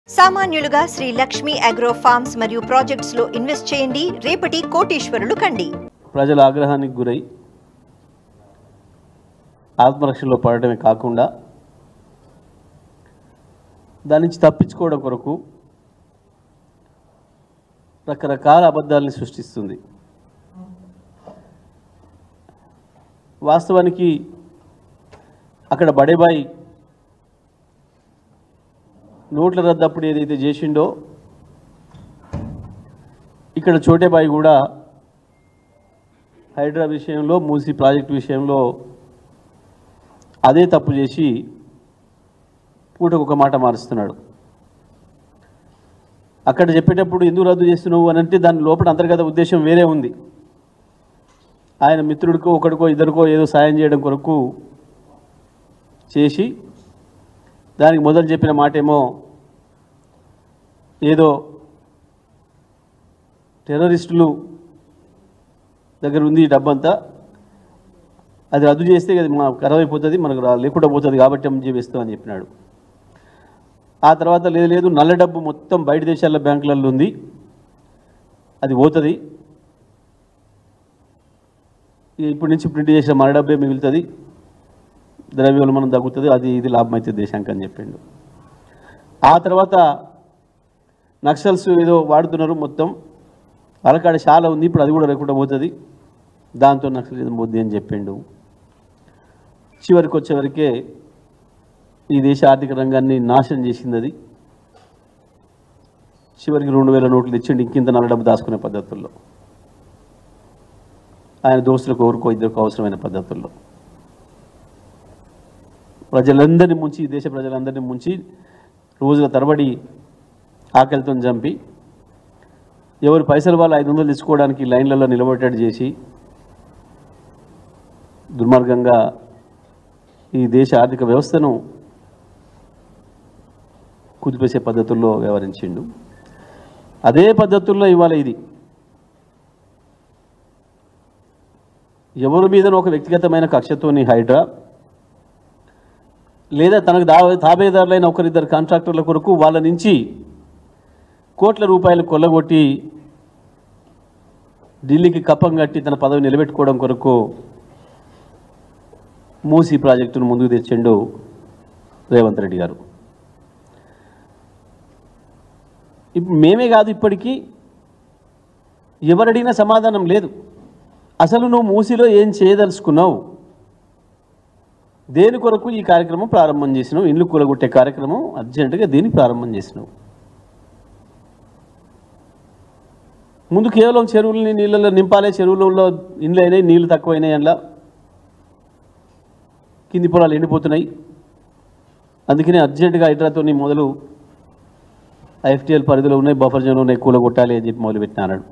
సామాన్యులుగా Shri Lakshmi agro forms మరియు projects లో invest చేయండి, రేపటి కోటీశ్వరులు కండి. ప్రజల ఆగ్రహానికి గురై ఆత్మరక్షణలో పడటమే కాకుండా దాని నుంచి తప్పించుకోవడం కొరకు రకరకాల అబద్ధాలను సృష్టిస్తుంది. వాస్తవానికి అక్కడ బడేబాయి నోట్ల రద్దప్పుడు ఏదైతే చేసిండో ఇక్కడ చోటేబాయి కూడా హైడ్రా విషయంలో, మూసీ ప్రాజెక్టు విషయంలో అదే తప్పు చేసి పూటకు ఒక మాట మారుస్తున్నాడు. అక్కడ చెప్పేటప్పుడు ఎందుకు రద్దు చేస్తున్నావు అని అంటే దాని లోపల అంతర్గత ఉద్దేశం వేరే ఉంది. ఆయన మిత్రుడికో ఒకడికో ఇద్దరికో ఏదో సాయం చేయడం కొరకు చేసి దానికి మొదలు చెప్పిన మాట ఏమో ఏదో టెర్రరిస్టులు దగ్గర ఉంది ఈ డబ్బంతా, అది రద్దు చేస్తే అది మా ఖరాబ్ అయిపోతుంది, మనకు లేకుండా పోతుంది కాబట్టి ఎంజీ వేస్తాం అని చెప్పినాడు. ఆ తర్వాత లేదు నల్ల డబ్బు మొత్తం బయట దేశాల బ్యాంకులలో ఉంది, అది పోతుంది, ఇప్పటి నుంచి ప్రింట్ చేసిన మన డబ్బే మిగులుతుంది, ద్రవ్యోల్బణం తగ్గుతుంది, అది ఇది లాభం అవుతుంది దేశానికి అని చెప్పిండు. ఆ తర్వాత నక్సల్స్ ఏదో వాడుతున్నారు, మొత్తం వాళ్ళకాడ చాలా ఉంది, ఇప్పుడు అది కూడా లేకుండా పోతుంది, దాంతో నక్సలిజం పోద్ది అని చెప్పిండు. చివరికి వచ్చేవరకే ఈ దేశ ఆర్థిక రంగాన్ని నాశనం చేసింది అది. చివరికి 2000 నోట్లు తెచ్చిండు ఇంకింత నల్ల డబ్బు దాచుకునే పద్ధతుల్లో, ఆయన దోస్తులకు ఎవరికో ఇద్దరికో అవసరమైన పద్ధతుల్లో ప్రజలందరినీ ముంచి, ఈ దేశ ప్రజలందరినీ ముంచి రోజుల తరబడి ఆకలితో చంపి ఎవరు పైసలు వాళ్ళు 500 తీసుకోవడానికి లైన్లలో నిలబెట్టేట్టు చేసి దుర్మార్గంగా ఈ దేశ ఆర్థిక వ్యవస్థను కుదిపేసే పద్ధతుల్లో వ్యవహరించిండు. అదే పద్ధతుల్లో ఇవాళ ఇది ఎవరి మీదనో ఒక వ్యక్తిగతమైన కక్షతోని హైడ్రా లేదా తనకు తాబేదారులైన ఒకరిద్దరు కాంట్రాక్టర్ల కొరకు వాళ్ళ నుంచి కోట్ల రూపాయలు కొల్లగొట్టి ఢిల్లీకి కప్పం కట్టి తన పదవి నిలబెట్టుకోవడం కొరకు మూసీ ప్రాజెక్టును ముందుకు తెచ్చిండు రేవంత్ రెడ్డి గారు. మేమే కాదు, ఇప్పటికీ ఎవరడిగినా సమాధానం లేదు. అసలు నువ్వు మూసీలో ఏం చేయదలుచుకున్నావు, దేని కొరకు ఈ కార్యక్రమం ప్రారంభం చేసినావు, ఇండ్లు కూలగొట్టే కార్యక్రమం అర్జెంటుగా దేనికి ప్రారంభం చేసినావు? ముందు కేవలం చెరువులని నీళ్ళలో నింపాలే, చెరువులలో ఇండ్లు అయినాయి, నీళ్ళు తక్కువైనాయి, అందులో కింది పొలాలు ఎండిపోతున్నాయి, అందుకనే అర్జెంటుగా హైడ్రాతో మొదలు ఐఎఫ్టీఎల్ పరిధిలో ఉన్నాయి, బఫర్ జోన్లో ఉన్నాయి, కూలగొట్టాలి అని చెప్పి మొదలుపెట్టినాడు.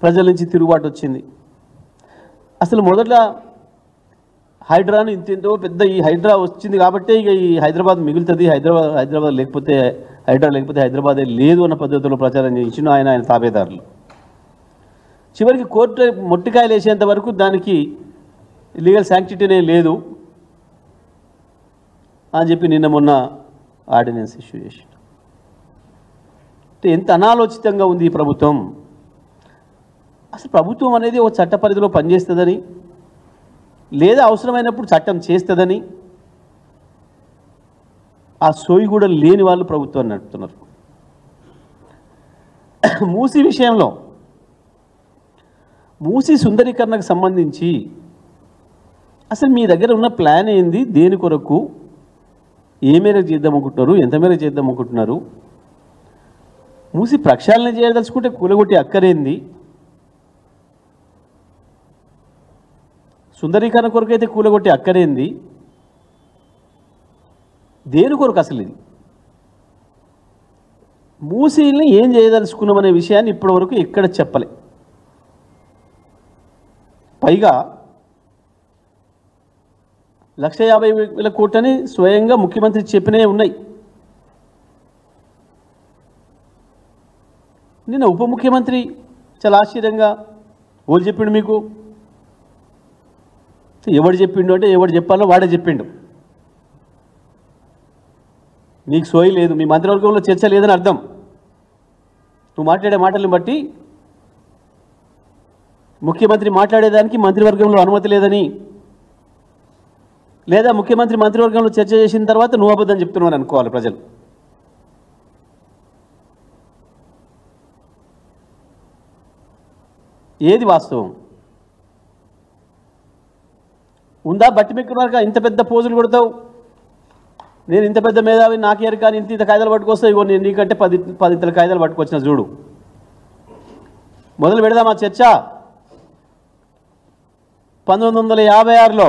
ప్రజల నుంచి తిరుగుబాటు వచ్చింది. అసలు మొదట హైడ్రాను ఇంతేంతో పెద్ద ఈ హైడ్రా వచ్చింది కాబట్టే ఇక ఈ హైదరాబాద్ మిగులుతుంది, హైదరాబాద్ లేకపోతే హైడ్రా లేకపోతే హైదరాబాదే లేదు అన్న పద్ధతిలో ప్రచారం చేయించిన ఆయన తాబేదారులు. చివరికి కోర్టు మొట్టికాయలు వేసేంత వరకు దానికి లీగల్ శాంక్టిటీనే లేదు అని చెప్పి నిన్న మొన్న ఆర్డినెన్స్ ఇష్యూ చేసి, ఎంత అనాలోచితంగా ఉంది ఈ ప్రభుత్వం. అసలు ప్రభుత్వం అనేది ఒక చట్ట పరిధిలో పనిచేస్తుందని లేదా అవసరమైనప్పుడు చట్టం చేస్తుందని ఆ సోయి కూడా లేని వాళ్ళు ప్రభుత్వాన్ని నడుపుతున్నారు. మూసీ విషయంలో మూసీ సుందరీకరణకు సంబంధించి అసలు మీ దగ్గర ఉన్న ప్లాన్ ఏంది, దేని కొరకు, ఏ మేరకు చేద్దాం అనుకుంటున్నారు, ఎంత మేరకు చేద్దాం అనుకుంటున్నారు? మూసీ ప్రక్షాళన చేయదలుచుకుంటే కూలగొట్టి అక్కరేంది, సుందరీకరణ కొరకు అయితే కూలగొట్టి అక్కరేంది, దేని కొరకు అసలు ఇది? మూసీని ఏం చేయదలుచుకున్నామనే విషయాన్ని ఇప్పటివరకు ఎక్కడ చెప్పలే. పైగా 1,50,000 కోట్లని స్వయంగా ముఖ్యమంత్రి చెప్పినవి ఉన్నాయి. నిన్న ఉప ముఖ్యమంత్రి చాలా ఆశ్చర్యంగా ఓళ్ళు చెప్పిండు, మీకు ఎవడు చెప్పిండు అంటే ఎవడు చెప్పాలో వాడే చెప్పిండు. నీకు సోయి లేదు, మీ మంత్రివర్గంలో చర్చ లేదని అర్థం. నువ్వు మాట్లాడే మాటలను బట్టి ముఖ్యమంత్రి మాట్లాడేదానికి మంత్రివర్గంలో అనుమతి లేదని, లేదా ముఖ్యమంత్రి మంత్రివర్గంలో చర్చ చేసిన తర్వాత నువ్వు అబద్ధం చెప్తున్నావు అనుకోవాలి ప్రజలు. ఏది వాస్తవం ఉందా? బట్టి మెక్కున్నారుగా ఇంత పెద్ద పోజులు కొడతావు, నేను ఇంత పెద్ద మేధావి నాకేరు కానీ ఇంత కాయిదాలు పట్టుకొస్తా, ఇగో నేను నీకంటే 10 కాయిదాలు పట్టుకొచ్చిన చూడు. మొదలు పెడదామా చర్చ? 1956లో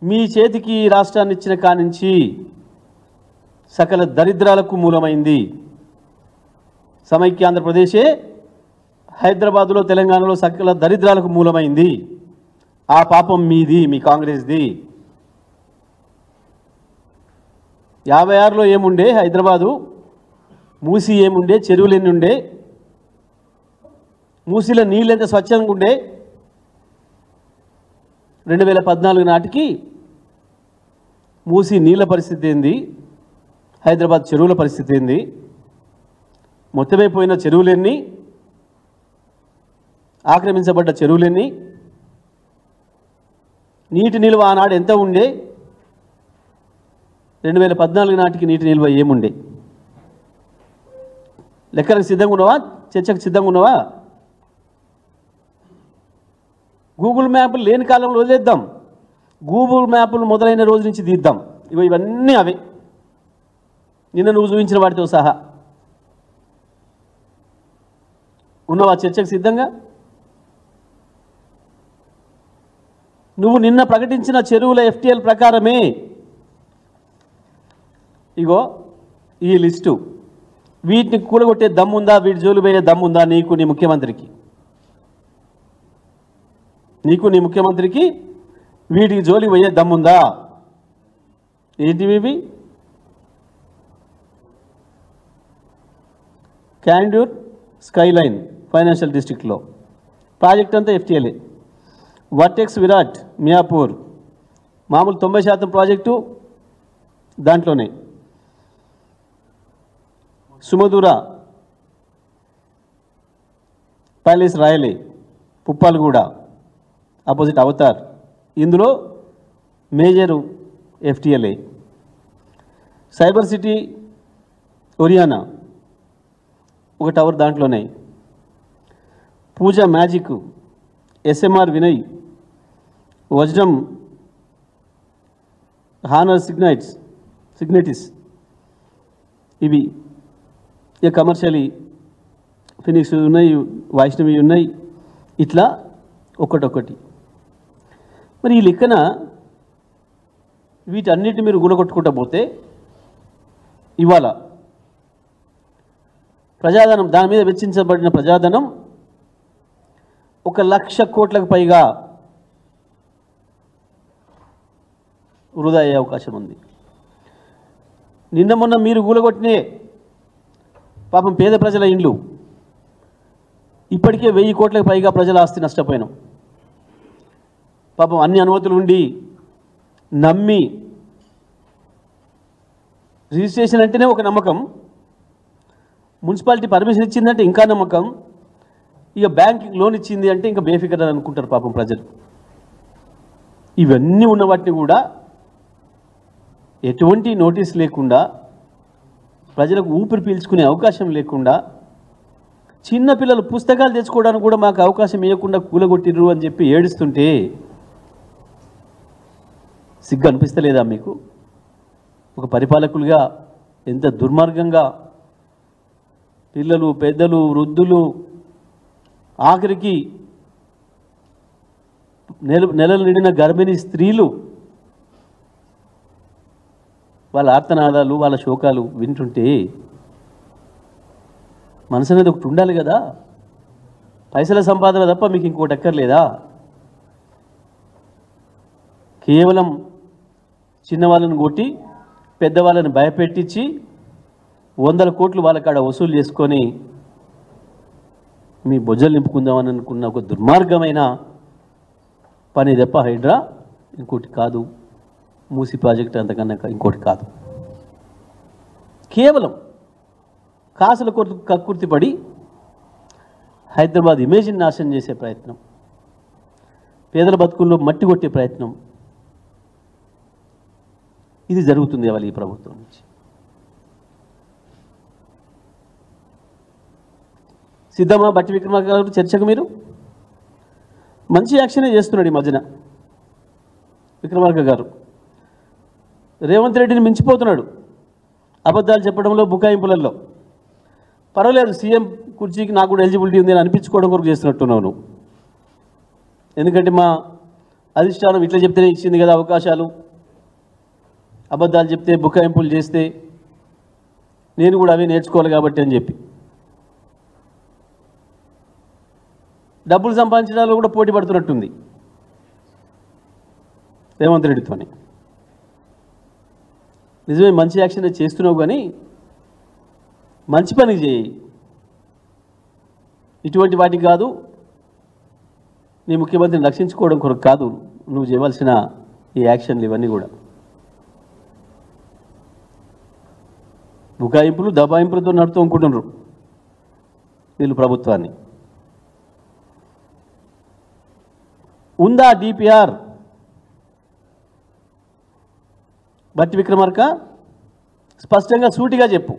మీ చేతికి రాష్ట్రాన్ని ఇచ్చిన కానించి సకల దరిద్రాలకు మూలమైంది సమైక్య ఆంధ్రప్రదేశే. హైదరాబాదులో తెలంగాణలో సకల దరిద్రాలకు మూలమైంది. ఆ పాపం మీది, మీ కాంగ్రెస్ది. 56లో ఏముండే హైదరాబాదు? మూసి ఏముండే? చెరువులు ఎన్ని ఉండే? మూసిలో నీళ్ళు ఎంత స్వచ్ఛంగా ఉండే? 2014 నాటికి మూసి నీళ్ళ పరిస్థితి ఏంది? హైదరాబాద్ చెరువుల పరిస్థితి ఏంది? మొత్తమైపోయిన చెరువులెన్ని? ఆక్రమించబడ్డ చెరువులెన్ని? నీటి నిల్వ ఆనాడు ఎంత ఉండే? 2014 నాటికి నీటి నిల్వ ఏముండే? లెక్కలకు సిద్ధంగా ఉన్నావా? చర్చకు సిద్ధంగా ఉన్నావా? గూగుల్ మ్యాప్లు లేని కాలంలో వదిలేద్దాం, గూగుల్ మ్యాప్లు మొదలైన రోజు నుంచి తీద్దాం. ఇవన్నీ అవే, నిన్న నువ్వు చూపించిన వాటితో సహా. ఉన్నవా చర్చకు సిద్ధంగా? నువ్వు నిన్న ప్రకటించిన చెరువుల FTL ప్రకారమే ఇగో ఈ లిస్టు. వీటిని కూలగొట్టే దమ్ముందా? వీటి జోలు పోయే దమ్ముందా నీకు, నీ ముఖ్యమంత్రికి? నీకు నీ ముఖ్యమంత్రికి వీటికి జోలికి పోయే దమ్ముందా? ఏంటివి ఇవి? క్యాండ్యూర్ స్కైలైన్ ఫైనాన్షియల్ డిస్ట్రిక్ట్లో ప్రాజెక్ట్ అంతా FTLఏ. వర్టెక్స్ విరాట్ మియాపూర్ మామూలు 90% ప్రాజెక్టు దాంట్లోనే. సుమధుర ప్యాలెస్ రాయలే పుప్పాలగూడ ఆపోజిట్ అవతార్, ఇందులో మేజరు FTLఏ. సైబర్ సిటీ ఒరియానా ఒక టవర్ దాంట్లోనే. పూజా మ్యాజిక్ SMR వినయ్ వజ్రం హానర్ సిగ్నెటిస్ ఇవి ఇక కమర్షియలీ ఫినిక్స్ ఉన్నాయి, వైష్ణవి ఉన్నాయి. ఇట్లా ఒక్కటొక్కటి. మరి ఈ లెక్కన వీటన్నిటిని మీరు గుణగొట్టుకుంటూ పోతే ఇవాళ ప్రజాధనం, దాని మీద వెచ్చించబడిన ప్రజాధనం 1,00,000 కోట్లకు పైగా వృధా అయ్యే అవకాశం ఉంది. నిన్న మొన్న మీరు కూలగొట్టినే పాపం పేద ప్రజల ఇండ్లు, ఇప్పటికే 1000 కోట్లకు పైగా ప్రజల ఆస్తి నష్టపోయినాం. పాపం అన్ని అనుమతులు ఉండి నమ్మి, రిజిస్ట్రేషన్ అంటేనే ఒక నమ్మకం, మున్సిపాలిటీ పర్మిషన్ ఇచ్చిందంటే ఇంకా నమ్మకం, ఇక బ్యాంక్ లోన్ ఇచ్చింది అంటే ఇంకా బేఫికర్ అని అనుకుంటారు పాపం ప్రజలు. ఇవన్నీ ఉన్న వాటిని కూడా ఎటువంటి నోటీస్ లేకుండా, ప్రజలకు ఊపిరి పీల్చుకునే అవకాశం లేకుండా, చిన్నపిల్లలు పుస్తకాలు తెచ్చుకోవడానికి కూడా మాకు అవకాశం ఇవ్వకుండా కూలగొట్టిర్రు అని చెప్పి ఏడుస్తుంటే సిగ్గు అనిపిస్తలేదా మీకు? ఒక పరిపాలకులుగా ఎంత దుర్మార్గంగా పిల్లలు, పెద్దలు, వృద్ధులు, ఆఖరికి నెలలు నిండిన గర్భిణీ స్త్రీలు వాళ్ళ ఆర్తనాదాలు, వాళ్ళ శోకాలు వింటుంటే మనసు అనేది ఒకటి ఉండాలి కదా. పైసల సంపాదన తప్ప మీకు ఇంకోటి అక్కర్లేదా? కేవలం చిన్నవాళ్ళని కొట్టి పెద్దవాళ్ళని భయపెట్టించి 100 కోట్లు వాళ్ళ కాడ వసూలు చేసుకొని మీ బొజ్జలు నింపుకుందామని అనుకున్న ఒక దుర్మార్గమైన పని తప్ప హైడ్రా ఇంకోటి కాదు. మూసి ప్రాజెక్ట్ అంతకన్నా ఇంకోటి కాదు. కేవలం కాసుల కొరకు కక్కుర్తిపడి హైదరాబాద్ ఇమేజ్ని నాశనం చేసే ప్రయత్నం, పేదల బతుకుల్లో మట్టి కొట్టే ప్రయత్నం, ఇది జరుగుతుంది ఇవాళ ఈ ప్రభుత్వం నుంచి. సిద్ధమా బట్టి విక్రమార్క గారు చర్చకు? మీరు మంచి యాక్షనే చేస్తున్నాడు ఈ మధ్యన విక్రమార్క గారు. రేవంత్ రెడ్డిని మించిపోతున్నాడు అబద్ధాలు చెప్పడంలో, బుకాయింపులలో. పర్వాలేదు, సీఎం కుర్చీకి నాకు కూడా ఎలిజిబిలిటీ ఉంది అని అనిపించుకోవడం కొరకు చేస్తున్నట్టున్నావు నువ్వు. ఎందుకంటే మా అధిష్టానం ఇట్లా చెప్తేనే ఇచ్చింది కదా అవకాశాలు, అబద్ధాలు చెప్తే బుకాయింపులు చేస్తే నేను కూడా అవి నేర్చుకోవాలి కాబట్టి అని చెప్పి డబ్బులు సంపాదించడాల్లో కూడా పోటీ పడుతున్నట్టుంది రేవంత్ రెడ్డితోని. నిజమే, మంచి యాక్షన్ చేస్తున్నావు, కానీ మంచి పని చేయి, ఇటువంటి వాటికి కాదు. నీ ముఖ్యమంత్రిని రక్షించుకోవడం కొరకు కాదు నువ్వు చేయవలసిన ఈ యాక్షన్లు ఇవన్నీ కూడా. బుకాయింపులు దబాయింపులతో నడుతూ అనుకుంటున్నారు వీళ్ళు ప్రభుత్వాన్ని. ఉందా డిపిఆర్? బట్టి విక్రమార్క స్పష్టంగా సూటిగా చెప్పు.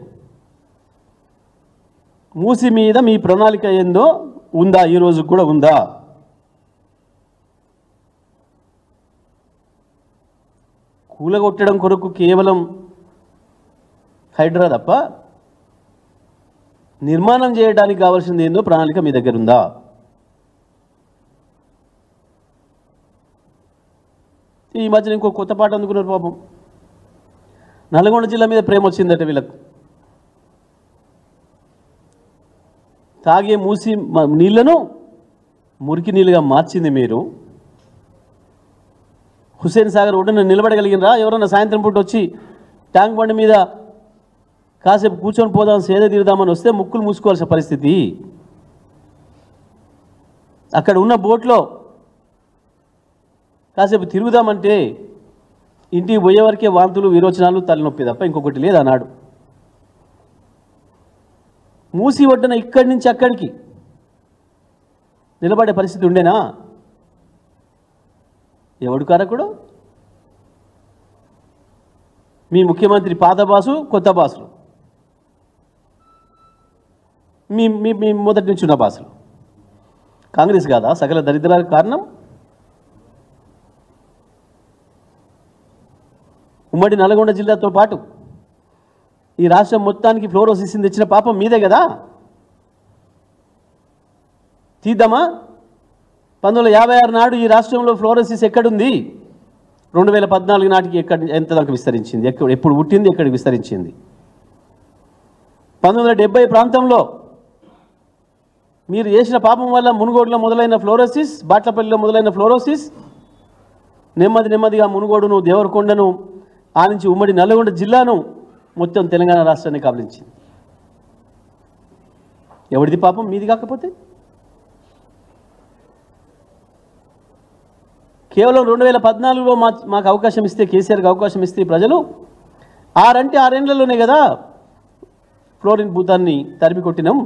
మూసి మీద మీ ప్రణాళిక ఏందో ఉందా? ఈ రోజు కూడా ఉందా? కూలగొట్టడం కొరకు కేవలం హైడ్రా తప్ప నిర్మాణం చేయడానికి కావాల్సింది ఏందో ప్రణాళిక మీ దగ్గర ఉందా? ఈ మధ్యన ఇంకో కొత్త పాట అందుకున్నారు పాపం. నల్గొండ జిల్లా మీద ప్రేమ వచ్చిందట వీళ్ళకు. తాగే మూసి నీళ్లను మురికి నీళ్ళుగా మార్చింది మీరు. హుస్సేన్ సాగర్ ఒడ్డున నిలబడగలిగినరా? ఎవరన్నా సాయంత్రం పూట వచ్చి ట్యాంక్ బండి మీద కాసేపు కూర్చొని పోదాం, సేద తీరుదామని వస్తే ముక్కులు మూసుకోవాల్సిన పరిస్థితి. అక్కడ ఉన్న బోట్లో కాసేపు తిరుగుదామంటే ఇంటికి పోయే వరకే వాంతులు, విరోచనాలు, తలనొప్పి తప్ప ఇంకొకటి లేదు అన్నాడు. మూసి ఒడ్డున ఇక్కడి నుంచి అక్కడికి నిలబడే పరిస్థితి ఉండేనా? ఎవడు కారకుడు? మీ ముఖ్యమంత్రి పాత బాసు, కొత్త బాసులు, మీ మీ మొదటి నుంచి ఉన్న బాసులు. కాంగ్రెస్ కాదా సకల దరిద్రాలకు కారణం? ఉమ్మడి నల్గొండ జిల్లాతో పాటు ఈ రాష్ట్రం మొత్తానికి ఫ్లోరోసిస్ తెచ్చిన పాపం మీదే కదా. తీద్దామా? 1956 నాడు ఈ రాష్ట్రంలో ఫ్లోరోసిస్ ఎక్కడుంది? 2014 నాటికి ఎంత దాకా విస్తరించింది? ఎప్పుడు పుట్టింది, ఎక్కడికి విస్తరించింది? 1970 ప్రాంతంలో మీరు చేసిన పాపం వల్ల మునుగోడులో మొదలైన ఫ్లోరోసిస్, బాట్లపల్లిలో మొదలైన ఫ్లోరోసిస్ నెమ్మదిగా మునుగోడును, దేవరకొండను, ఆ నుంచి ఉమ్మడి నల్గొండ జిల్లాను, మొత్తం తెలంగాణ రాష్ట్రాన్ని కబలించింది. ఎవరిది పాపం? మీది కాకపోతే? కేవలం 2014లో మాకు అవకాశం ఇస్తే, కేసీఆర్కి అవకాశం ఇస్తే ప్రజలు 6 ఏళ్లలోనే కదా ఫ్లోరిన్ భూతాన్ని తరిమి కొట్టినాం.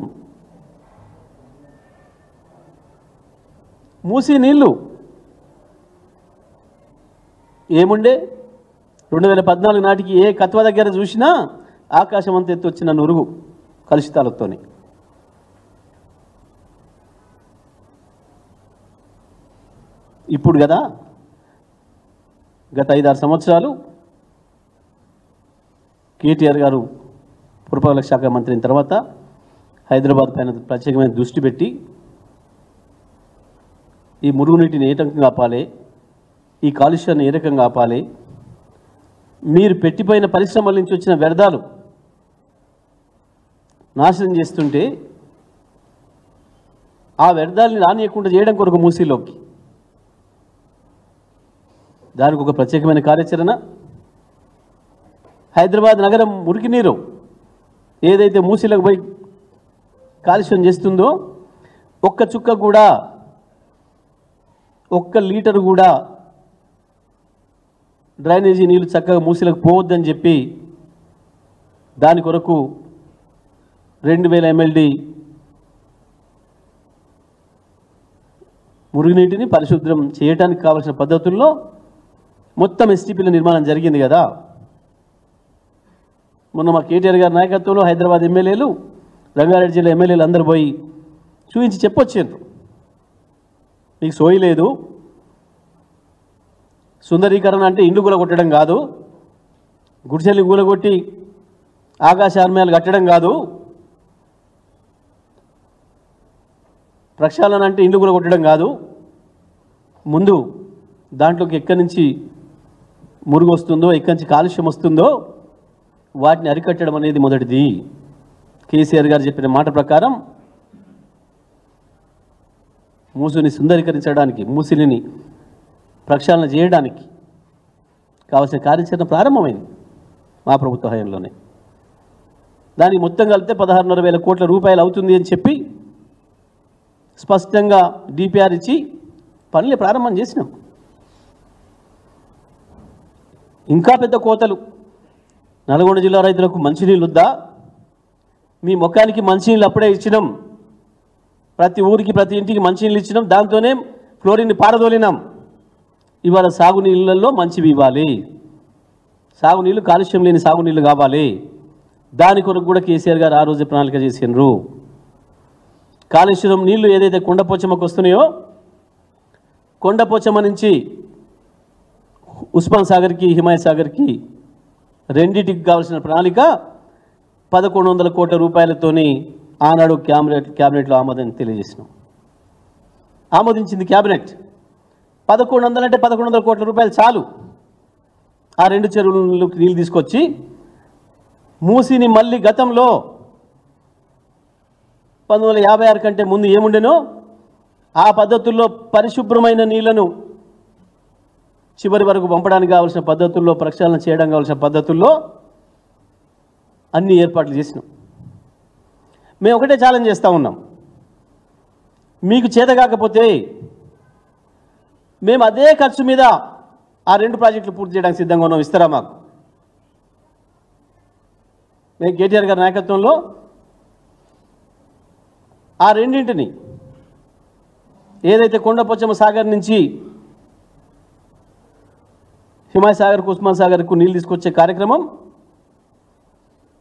మూసి నీళ్ళు ఏముండే? 2014 నాటికి ఏ కత్వ దగ్గర చూసినా ఆకాశం అంత ఎత్తు వచ్చిన నురుగు కలుషితాలతోనే. ఇప్పుడు కదా గత 5-6 సంవత్సరాలు కేటీఆర్ గారు పురపాలక శాఖ మంత్రి అయిన తర్వాత హైదరాబాద్ పైన ప్రత్యేకమైన దృష్టి పెట్టి ఈ మురుగునీటిని ఏ రకంగా ఆపాలి, ఈ కాలుష్యాన్ని ఏ రకంగా ఆపాలి, మీరు పెట్టిపోయిన పరిశ్రమల నుంచి వచ్చిన వ్యర్థాలు నాశనం చేస్తుంటే ఆ వ్యర్థాలని రానియకుండా చేయడం కొరకు మూసీలోకి దానికి ఒక ప్రత్యేకమైన కార్యాచరణ. హైదరాబాద్ నగరం మురికి నీరు ఏదైతే మూసీలకు పోయి కాలుష్యం చేస్తుందో ఒక్క చుక్క కూడా, ఒక్క లీటర్ కూడా డ్రైనేజీ నీళ్ళు చక్కగా మూసీలకు పోవద్దని చెప్పి దాని కొరకు 2000 MLD మురుగునీటిని పరిశుభ్రం చేయడానికి కావాల్సిన పద్ధతుల్లో మొత్తం ఎస్టీపీల నిర్మాణం జరిగింది కదా. మొన్న మా కేటీఆర్ గారి నాయకత్వంలో హైదరాబాద్ ఎమ్మెల్యేలు, రంగారెడ్డి జిల్లా ఎమ్మెల్యేలు అందరూ పోయి చూపించి చెప్పొచ్చారు, మీకు సోయి లేదు, సుందరీకరణ అంటే ఇండ్లు కూలగొట్టడం కాదు, గుడిసెల్ని కూలగొట్టి ఆకాశార్మయాలు కట్టడం కాదు, ప్రక్షాళన అంటే ఇండ్లు కూలగొట్టడం కాదు, ముందు దాంట్లోకి ఎక్కడి నుంచి మురుగు వస్తుందో, ఎక్కడి నుంచి కాలుష్యం వస్తుందో వాటిని అరికట్టడం అనేది మొదటిది. కేసీఆర్ గారు చెప్పిన మాట ప్రకారం మూసిని సుందరీకరించడానికి, మూసిని ప్రక్షాళన చేయడానికి కావాల్సిన కార్యాచరణ ప్రారంభమైంది మా ప్రభుత్వ హయాంలోనే. దానికి మొత్తం కలిపితే 16,500 కోట్ల రూపాయలు అవుతుంది అని చెప్పి స్పష్టంగా డిపిఆర్ ఇచ్చి పనులు ప్రారంభం చేసినాం. ఇంకా పెద్ద కోతలు. నల్గొండ జిల్లా రైతులకు మంచినీళ్ళు వద్దా? మీ ముఖానికి మంచినీళ్ళు అప్పుడే ఇచ్చినాం, ప్రతి ఊరికి ప్రతి ఇంటికి మంచినీళ్ళు ఇచ్చినాం, దాంతోనే ఫ్లోరిన్ని పారదోలినాం. ఇవాళ సాగునీళ్ళల్లో మంచివి ఇవ్వాలి, సాగునీళ్ళు కాలుష్యం లేని సాగునీళ్ళు కావాలి. దాని కొరకు కూడా కేసీఆర్ గారు ఆ రోజు ప్రణాళిక చేసినారు. కాళేశ్వరం నీళ్లు ఏదైతే కొండపోచమ్మకు వస్తున్నాయో, కొండపోచమ్మ నుంచి ఉస్మాన్ సాగర్కి, హిమాయత్ సాగర్కి రెండింటికి కావాల్సిన ప్రణాళిక 1,100 కోట్ల రూపాయలతోని ఆనాడు క్యాబినెట్లో ఆమోదం తెలియజేసినాం. ఆమోదించింది క్యాబినెట్. 1,100 అంటే 1,100 కోట్ల రూపాయలు చాలు. ఆ రెండు చెరువులకు నీళ్ళు తీసుకొచ్చి మూసిని మళ్ళీ గతంలో 1956 కంటే ముందు ఏముండెనో ఆ పద్ధతుల్లో పరిశుభ్రమైన నీళ్లను చివరి వరకు పంపడానికి కావాల్సిన పద్ధతుల్లో, ప్రక్షాళన చేయడం కావాల్సిన పద్ధతుల్లో అన్ని ఏర్పాట్లు చేసినాం. మేము ఒకటే ఛాలెంజ్ చేస్తూ ఉన్నాం, మీకు చేత కాకపోతే మేము అదే ఖర్చు మీద ఆ 2 ప్రాజెక్టులు పూర్తి చేయడానికి సిద్ధంగా ఉన్నాం, ఇస్తారా మాకు? మేము కేటీఆర్ గారి నాయకత్వంలో ఆ రెండింటిని, ఏదైతే కొండపోచమ్మ సాగర్ నుంచి హిమాయత్ సాగర్కు, ఉస్మాన్ సాగర్కు నీళ్ళు తీసుకొచ్చే కార్యక్రమం,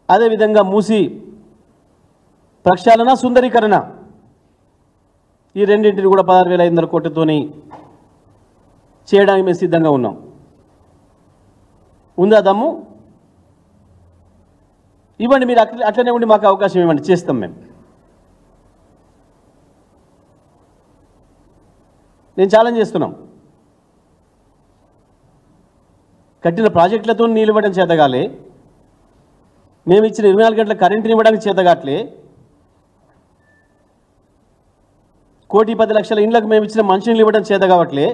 అదేవిధంగా మూసి ప్రక్షాళన, సుందరీకరణ, ఈ రెండింటిని కూడా 16,500 కోట్లతోని చేయడానికి మేము సిద్ధంగా ఉన్నాం. ఉందా దమ్ము? ఇవ్వండి, మీరు అట్లనే ఉండి మాకు అవకాశం ఇవ్వండి, చేస్తాం మేము. నేను ఛాలెంజ్ చేస్తున్నాం, కట్టిన ప్రాజెక్టులతో నీళ్ళు ఇవ్వడం చేతగాలే, మేము ఇచ్చిన 24 గంటల కరెంటుని ఇవ్వడానికి చేతగాట్లే, 1,10,00,000 ఇండ్లకు మేము ఇచ్చిన మంచినీళ్ళు ఇవ్వడం చేత కావట్లే,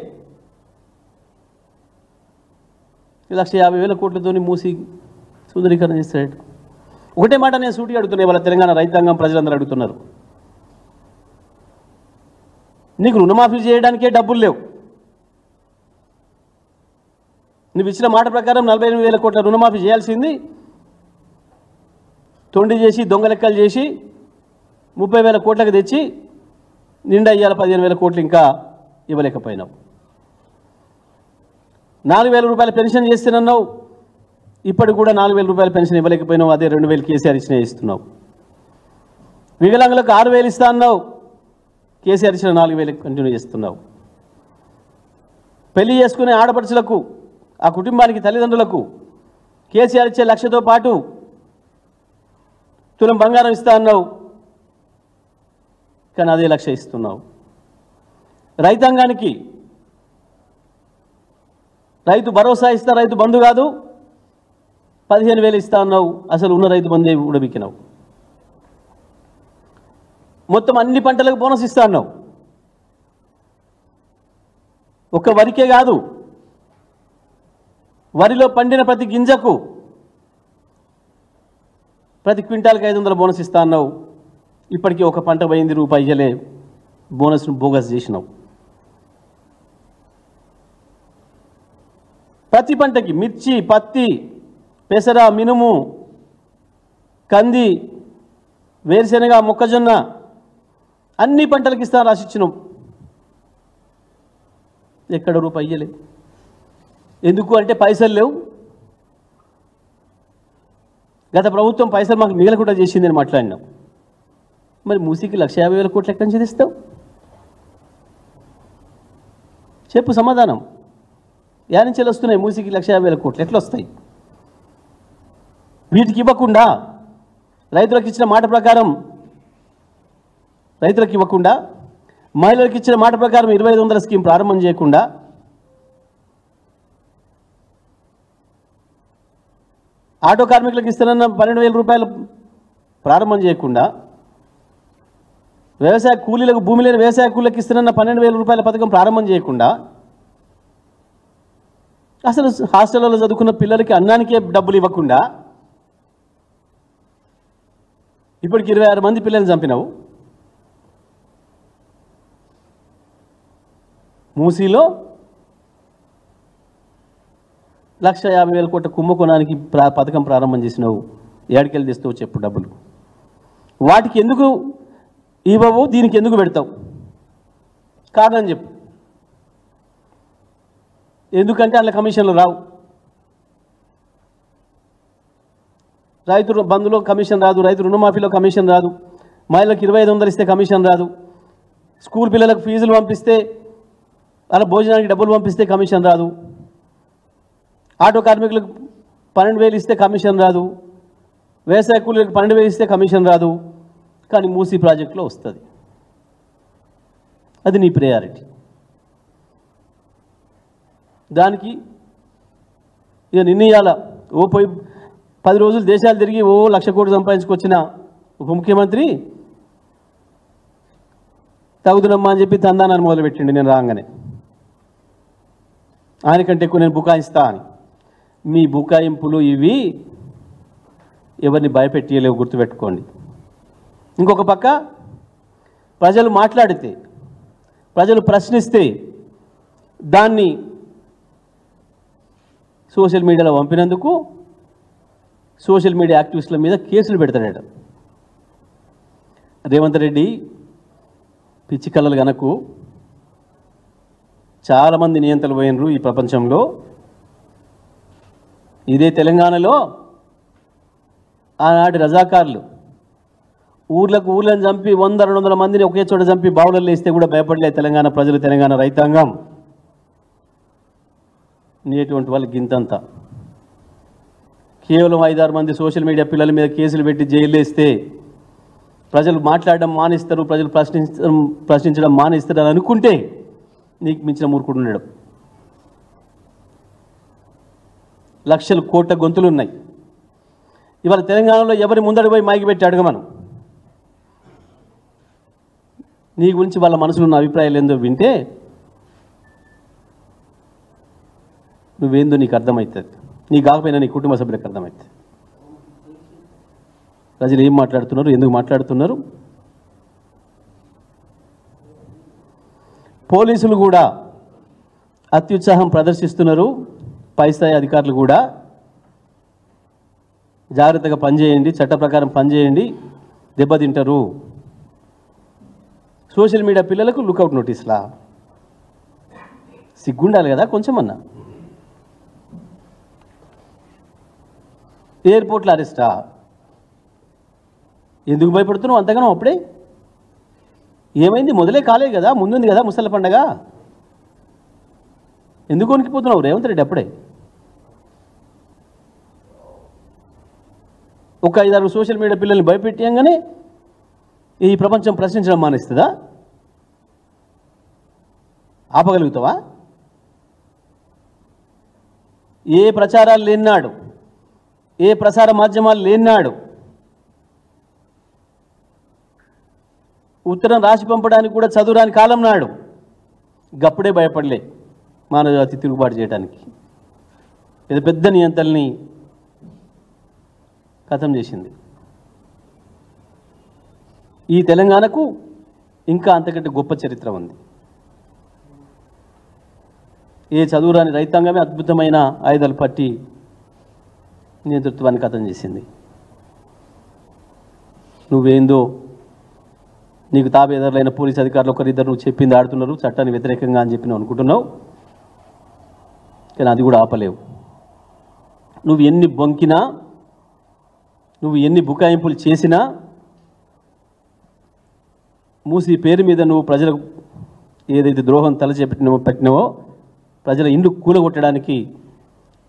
1,50,000 కోట్లతోని మూసి సుందరీకరణ చేస్తాడు. ఒకటే మాట నేను సూటిగా అడుగుతున్నాయి, వాళ్ళ తెలంగాణ రైతాంగం ప్రజలందరూ అడుగుతున్నారు, నీకు రుణమాఫీ చేయడానికే డబ్బులు లేవు, నువ్వు ఇచ్చిన మాట ప్రకారం 48,000 కోట్ల రుణమాఫీ చేయాల్సింది తొండి చేసి, దొంగ లెక్కలు చేసి 30,000 కోట్లకు తెచ్చి నిండా ఇయ్యాల 15,000 కోట్లు ఇంకా ఇవ్వలేకపోయినావు. 4,000 రూపాయల పెన్షన్ చేస్తానన్నావు, ఇప్పటికి కూడా 4,000 రూపాయల పెన్షన్ ఇవ్వలేకపోయినావు, అదే 2,000 కేసీఆర్ ఇచ్చినా ఇస్తున్నావు. వికలాంగులకు 6,000 ఇస్తా అన్నావు, కేసీఆర్ ఇచ్చిన 4,000 కంటిన్యూ చేస్తున్నావు. పెళ్లి చేసుకునే ఆడపడుచులకు, ఆ కుటుంబానికి, తల్లిదండ్రులకు కేసీఆర్ ఇచ్చే 1,00,000తో పాటు తులం బంగారం ఇస్తా అన్నావు, కానీ అదే 1,00,000 ఇస్తున్నావు. రైతాంగానికి రైతు భరోసా ఇస్తా, రైతు బంధు కాదు, 15,000 ఇస్తా అన్నావు, అసలు ఉన్న రైతు బంధే ఉడబిక్కినావు. మొత్తం అన్ని పంటలకు బోనస్ ఇస్తా అన్నావు. ఒక్క వరికే కాదు, వరిలో పండిన ప్రతి గింజకు, ప్రతి క్వింటాల్కి 500 బోనస్ ఇస్తా అన్నావు. ఇప్పటికీ ఒక పంట పోయింది, రూపాయి ఇయ్యలే, బోనస్ను బోగస్ చేసినావు. ప్రతి పంటకి మిర్చి, పత్తి, పెసర, మినుము, కంది, వేరుశెనగ, మొక్కజొన్న అన్ని పంటలకు ఇస్తాను రాసిచ్చినాం. ఎక్కడ రూపాయి ఇయ్యలే. ఎందుకు అంటే పైసలు లేవు. గత ప్రభుత్వం పైసలు మాకు మిగలకుండా చేసిందని మాట్లాడినాం. మరి మూసీకి 1,50,000 కోట్లు ఎక్కడి నుంచి తెస్తావు? చెప్పు సమాధానం. యా నుంచి వస్తున్నాయి మూసీకి 1,50,000 కోట్లు? ఎట్లా వస్తాయి? వీటికి ఇవ్వకుండా, రైతులకు ఇచ్చిన మాట ప్రకారం రైతులకు ఇవ్వకుండా, మహిళలకు ఇచ్చిన మాట ప్రకారం 2500 స్కీమ్ ప్రారంభం చేయకుండా, ఆటో కార్మికులకు ఇస్తున్న 12,000 రూపాయలు ప్రారంభం చేయకుండా, వ్యవసాయ కూలీలకు, భూమి లేని వ్యవసాయ కూలీలకు ఇస్తున్న 12,000 రూపాయల పథకం ప్రారంభం చేయకుండా, అసలు హాస్టల్లో చదువుకున్న పిల్లలకి అన్నానికే డబ్బులు ఇవ్వకుండా, ఇప్పటికి 26 మంది పిల్లల్ని చంపినావు. మూసీలో 1,50,000 కోట్ల కుంభకోణానికి పథకం ప్రారంభం చేసినావు. ఏడికెళ్ళి తెస్తావు చెప్పు డబ్బులు? వాటికి ఎందుకు ఇవ్వవు? దీనికి ఎందుకు పెడతావు? కారణం చెప్పు. ఎందుకంటే అందులో కమిషన్లు రావు. రైతు బంధులో కమిషన్ రాదు, రైతు రుణమాఫీలో కమిషన్ రాదు, మహిళలకు 2500 ఇస్తే కమిషన్ రాదు, స్కూల్ పిల్లలకు ఫీజులు పంపిస్తే, అలా భోజనానికి డబ్బులు పంపిస్తే కమిషన్ రాదు, ఆటో కార్మికులకు 12,000 ఇస్తే కమిషన్ రాదు, వ్యవసాయ కూలీలకు 12,000 ఇస్తే కమిషన్ రాదు. కానీ మూసీ ప్రాజెక్టులో వస్తుంది. అది నీ ప్రయారిటీ. దానికి ఇక నిర్ణయాల ఓ పోయి 10 రోజులు దేశాలు తిరిగి 1,00,000 కోట్లు సంపాదించుకొచ్చిన ఉప ముఖ్యమంత్రి తగుదునమ్మా అని చెప్పి తందానాన్ని మొదలుపెట్టిండి. నేను రాగానే ఆయనకంటే ఎక్కువ నేను బుకాయిస్తా అని. మీ బుకాయింపులు ఇవి ఎవరిని భయపెట్టియలేవు, గుర్తుపెట్టుకోండి. ఇంకొక పక్క ప్రజలు మాట్లాడితే, ప్రజలు ప్రశ్నిస్తే దాన్ని సోషల్ మీడియాలో పంపినందుకు సోషల్ మీడియా యాక్టివిస్టుల మీద కేసులు పెడతాడట. రేవంత్ రెడ్డి పిచ్చి కళలు గనకు చాలామంది నియంత్రణలు పోయినరు ఈ ప్రపంచంలో. ఇదే తెలంగాణలో ఆనాటి రజాకారులు ఊర్లను చంపి 100-200 మందిని ఒకే చోట చంపి బావులలో వేస్తే కూడా భయపడలే తెలంగాణ ప్రజలు, తెలంగాణ రైతాంగం. నేటువంటి వాళ్ళకి గింతంతా. కేవలం 5-6 మంది సోషల్ మీడియా పిల్లల మీద కేసులు పెట్టి జైలు వేస్తే ప్రజలు మాట్లాడడం మానేస్తారు, ప్రజలు ప్రశ్నించడం మానేస్తారు అని అనుకుంటే నీకు మించిన మూర్ఖుడు ఉన్నాడు. లక్షల కోట్ల గొంతులు ఉన్నాయి. ఇవాళ తెలంగాణలో ఎవరి ముందడి పోయి మైకి పెట్టి అడగమను. నీ గురించి వాళ్ళ మనసులో ఉన్న అభిప్రాయాలు ఏందో వింటే నువ్వేందో నీకు అర్థమవుతుంది. నీ కాకపోయినా నీ కుటుంబ సభ్యులకు అర్థమవుతుంది. ప్రజలు ఏం మాట్లాడుతున్నారు, ఎందుకు మాట్లాడుతున్నారు. పోలీసులు కూడా అత్యుత్సాహం ప్రదర్శిస్తున్నారు. పై స్థాయి అధికారులు కూడా జాగ్రత్తగా పనిచేయండి, చట్ట ప్రకారం పనిచేయండి, దెబ్బతింటారు. సోషల్ మీడియా పిల్లలకు లుకౌట్ నోటీస్లా? సిగ్గుండాలి కదా కొంచెమన్నా. ఎయిర్పోర్ట్లో అరెస్టా? ఎందుకు భయపడుతున్నావు అంతగానో? అప్పుడే ఏమైంది? మొదలే కాలే కదా, ముందుంది కదా ముసలి పండగ. ఎందుకు వణికిపోతున్నావు రేవంత్ రెడ్డి? అప్పుడే ఒక 5-6 సోషల్ మీడియా పిల్లల్ని భయపెట్టియంగానే ఈ ప్రపంచం ప్రశ్నించడం మానేస్తుందా? ఆపగలుగుతావా? ఏ ప్రచారాలు లేనాడు, ఏ ప్రసార మాధ్యమాలు లేనాడు ఉత్తరం రాసి పంపడానికి కూడా చదువురాని కాలం నాడు గప్పుడే భయపడలే మానవజాతి తిరుగుబాటు చేయడానికి. ఇది పెద్ద నియంత్రణని ఖతం చేసింది. ఈ తెలంగాణకు ఇంకా అంతకంటే గొప్ప చరిత్ర ఉంది. ఏ చదువురాని రైతాంగమే అద్భుతమైన ఆయుధాలు పట్టి నేతృత్వాన్ని ఖతం చేసింది. నువ్వేందో నీకు తాబేదారులైన పోలీస్ అధికారులు ఒకరిద్దరు నువ్వు చెప్పింది ఆడుతున్నారు చట్టాన్ని వ్యతిరేకంగా అని చెప్పి నువ్వు అనుకుంటున్నావు. కానీ అది కూడా ఆపలేవు. నువ్వు ఎన్ని బొంకినా, నువ్వు ఎన్ని బుకాయింపులు చేసినా, మూసి పేరు మీద నువ్వు ప్రజలకు ఏదైతే ద్రోహం పెట్టినవో ప్రజల ఇండ్లు కూలగొట్టడానికి,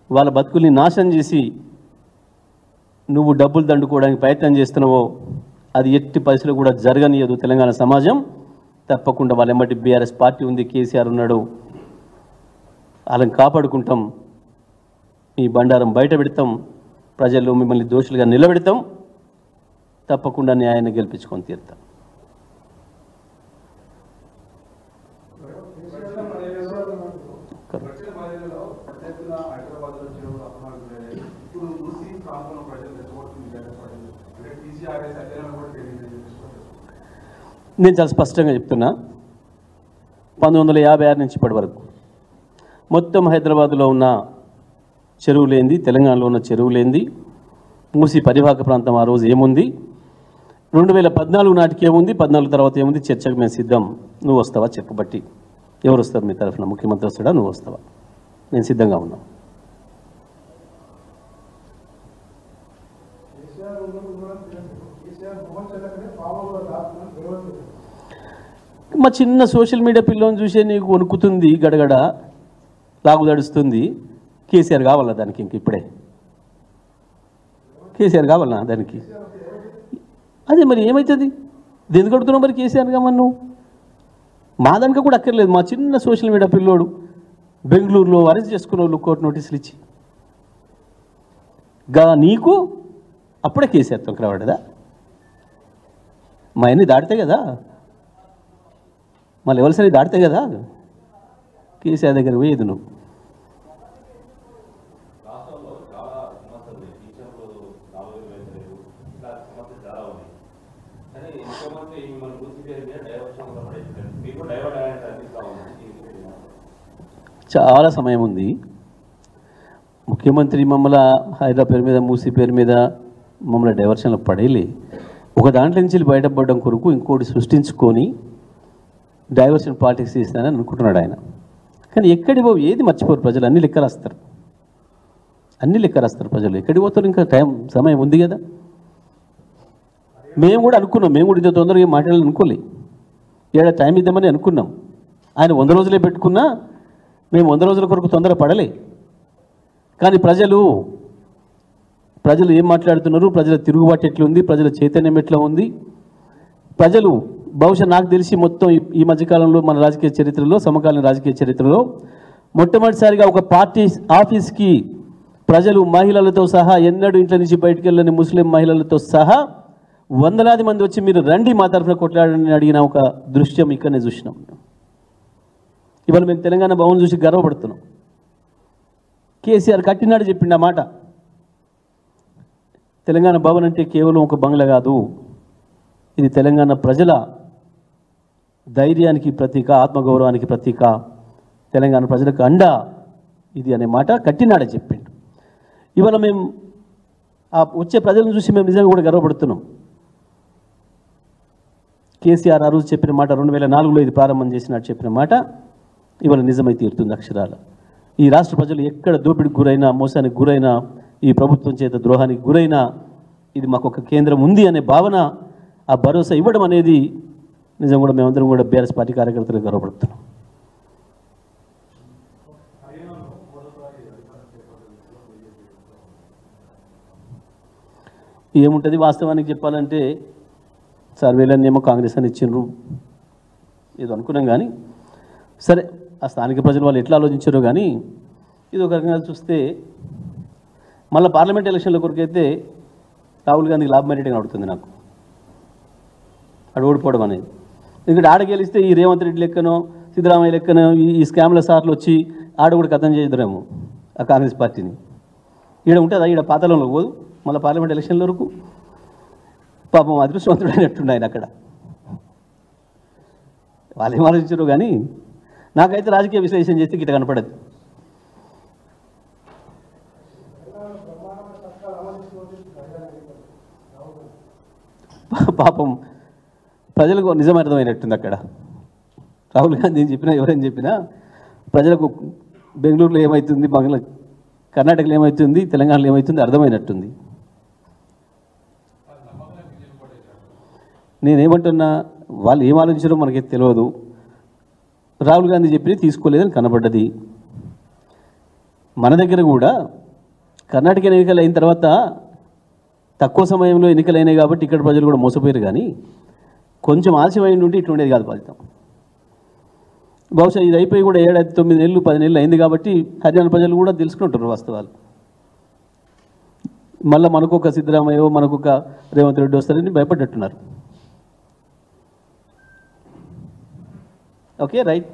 వాళ్ళ బతుకుల్ని నాశనం చేసి నువ్వు డబ్బులు దండుకోవడానికి ప్రయత్నం చేస్తున్నావో అది ఎట్టి పరిస్థితుల్లో కూడా జరగనియదు తెలంగాణ సమాజం. తప్పకుండా వాళ్ళ ఎమ్మటి బీఆర్ఎస్ పార్టీ ఉంది, కేసీఆర్ ఉన్నాడు, వాళ్ళని కాపాడుకుంటాం. మీ బండారం బయట పెడతాం, ప్రజల్లో మిమ్మల్ని దోషులుగా నిలబెడతాం. తప్పకుండా న్యాయాన్ని గెలిపించుకొని తీరుతాం. నేను చాలా స్పష్టంగా చెప్తున్నా, 1956 నుంచి ఇప్పటి వరకు మొత్తం హైదరాబాద్లో ఉన్న చెరువులేంది, తెలంగాణలో ఉన్న చెరువులేంది, మూసి పరివాహక ప్రాంతం ఆ రోజు ఏముంది, 2014 నాటికి ఏముంది, 14 తర్వాత ఏముంది, చర్చకు మేము సిద్ధం. నువ్వు వస్తావా చెప్పబట్టి? ఎవరు వస్తారు మీ తరఫున? ముఖ్యమంత్రి వస్తాడా, నువ్వు వస్తావా? నేను సిద్ధంగా ఉన్నా. మా చిన్న సోషల్ మీడియా పిల్లని చూసే నీకు వణుకుతుంది, గడగడ లాగు దడుస్తుంది. కేసీఆర్ కావాలా దానికి? ఇంక ఇప్పుడే కేసీఆర్ కావాలా దానికి? అదే మరి ఏమవుతుంది? ఎందుకు అడుగుతున్నావు మరి కేసీఆర్ కావాలి నువ్వు? మా దానికి కూడా అక్కర్లేదు. మా చిన్న సోషల్ మీడియా పిల్లోడు బెంగళూరులో అరెస్ట్ చేసుకున్న వాళ్ళు కోర్టు నోటీసులు ఇచ్చి నీకు అప్పుడే కేసీఆర్ తొంకరవాడదా? మా అన్నీ దాటితే కదా, మా లెవెల్స్ అన్ని దాటితే కదా కేసీఆర్ దగ్గర పోయేది నువ్వు. చాలా సమయం ఉంది. ముఖ్యమంత్రి మమ్మల్ని హైదరాబాద్ పేరు మీద, మూసీ పేరు మీద మమ్మల్ని డైవర్షన్లో పడేలే. ఒక దాంట్లో నుంచి బయటపడడం కొరకు ఇంకోటి సృష్టించుకొని డైవర్షన్ పాలిటిక్స్ చేస్తానని అనుకుంటున్నాడు ఆయన. కానీ ఎక్కడికి పోవు, ఏది మర్చిపోరు ప్రజలు. అన్ని లెక్క రాస్తారు, అన్ని లెక్క రాస్తారు ప్రజలు. ఎక్కడికి పోతారు? ఇంకా సమయం ఉంది కదా. మేము కూడా అనుకున్నాం, మేము కూడా ఇంత తొందరగా మాట్లాడాలని అనుకోలే, ఏడా టైం ఇద్దామని అనుకున్నాం. ఆయన 100 రోజులే పెట్టుకున్నా మేము 100 రోజుల కొరకు తొందర పడలే. కానీ ప్రజలు ఏం మాట్లాడుతున్నారు, ప్రజల తిరుగుబాటు ఎట్లుంది, ప్రజల చైతన్యం ఎట్లా ఉంది, ప్రజలు బహుశా నాకు తెలిసి మొత్తం ఈ మధ్యకాలంలో మన రాజకీయ చరిత్రలో, సమకాలీన రాజకీయ చరిత్రలో మొట్టమొదటిసారిగా ఒక పార్టీ ఆఫీస్కి ప్రజలు మహిళలతో సహా, ఎన్నడూ ఇంట్లో నుంచి బయటకు వెళ్ళని ముస్లిం మహిళలతో సహా వందలాది మంది వచ్చి మీరు రండి మా తరఫున కొట్లాడని అడిగిన ఒక దృశ్యం ఇక్కడనే చూసినాం. ఇవాళ మేము తెలంగాణ భవన్ చూసి గర్వపడుతున్నాం. కేసీఆర్ కట్టినాడు చెప్పిండు ఆ మాట. తెలంగాణ భవన్ అంటే కేవలం ఒక బంగ్లా కాదు, ఇది తెలంగాణ ప్రజల ధైర్యానికి ప్రతీక, ఆత్మగౌరవానికి ప్రతీక, తెలంగాణ ప్రజలకు అండ ఇది అనే మాట కట్టినాడే చెప్పిండు. ఇవాళ మేము ఆ వచ్చే ప్రజలను చూసి మేము నిజంగా కూడా గర్వపడుతున్నాం. కేసీఆర్ ఆ రోజు చెప్పిన మాట, 2004లో ఇది ప్రారంభం చేసినట్టు చెప్పిన మాట ఇవాళ నిజమై తీరుతుంది అక్షరాల. ఈ రాష్ట్ర ప్రజలు ఎక్కడ దోపిడికి గురైనా, మోసానికి గురైనా, ఈ ప్రభుత్వం చేత ద్రోహానికి గురైనా ఇది మాకు ఒక కేంద్రం ఉంది అనే భావన, ఆ భరోసా ఇవ్వడం అనేది నిజం కూడా మేమందరం కూడా బీఆర్ఎస్ పార్టీ కార్యకర్తలకు గర్వపడుతున్నాం. ఏముంటుంది వాస్తవానికి చెప్పాలంటే, సర్వేలన్నీ ఏమో కాంగ్రెస్ అని ఇచ్చిండ్రు ఏదో అనుకున్నాం. కానీ సరే, ఆ స్థానిక ప్రజలు వాళ్ళు ఎట్లా ఆలోచించారో కానీ ఇది ఒక రకంగా చూస్తే మళ్ళీ పార్లమెంట్ ఎలక్షన్ల కొరకైతే రాహుల్ గాంధీకి లాభమైనట్టుగా అడుగుతుంది నాకు అడు ఓడిపోవడం అనేది. ఎందుకంటే ఆడ గెలిస్తే ఈ రేవంత్ రెడ్డి లెక్కనో, సిద్ధరామయ్య లెక్కనో ఈ స్కామ్ల సార్లు వచ్చి ఆడ కూడా కథం చేద్దరేమో ఆ కాంగ్రెస్ పార్టీని. ఈడ ఉంటుందా? ఈడ పాతాళంలో పోదు మళ్ళీ పార్లమెంట్ ఎలక్షన్ల వరకు. పాపం అదృష్టవంతుడైనట్టుండి ఆయన అక్కడ. వాళ్ళు ఏం ఆలోచించారు కానీ నాకైతే రాజకీయ విశ్లేషణ చేస్తే గిట్ట కనపడదు. పాపం ప్రజలకు నిజం అర్థమైనట్టుంది అక్కడ. రాహుల్ గాంధీ ఏం చెప్పినా ఎవరైనా చెప్పినా ప్రజలకు బెంగళూరులో ఏమవుతుంది, కర్ణాటకలో ఏమవుతుంది, తెలంగాణలో ఏమవుతుంది అర్థమైనట్టుంది. నేనేమంటున్నా, వాళ్ళు ఏం ఆలోచించారో మనకి తెలియదు. రాహుల్ గాంధీ చెప్పి తీసుకోలేదని కనబడ్డది. మన దగ్గర కూడా కర్ణాటక ఎన్నికలు అయిన తర్వాత తక్కువ సమయంలో ఎన్నికలు అయినాయి కాబట్టి ఇక్కడ ప్రజలు కూడా మోసపోయారు. కానీ కొంచెం ఆలస్యమైన నుండి ఇట్లుండేది కాదు ఫలితం. బహుశా ఇది అయిపోయి కూడా 7, 9 నెలలు 10 నెలలు అయింది కాబట్టి హర్యానా ప్రజలు కూడా తెలుసుకుంటారు వాస్తవాలు. మళ్ళీ మనకొక సిద్ధరామయ్యో మనకొక రేవంత్ రెడ్డి వస్తారని భయపడ్డట్టున్నారు. Okay, right.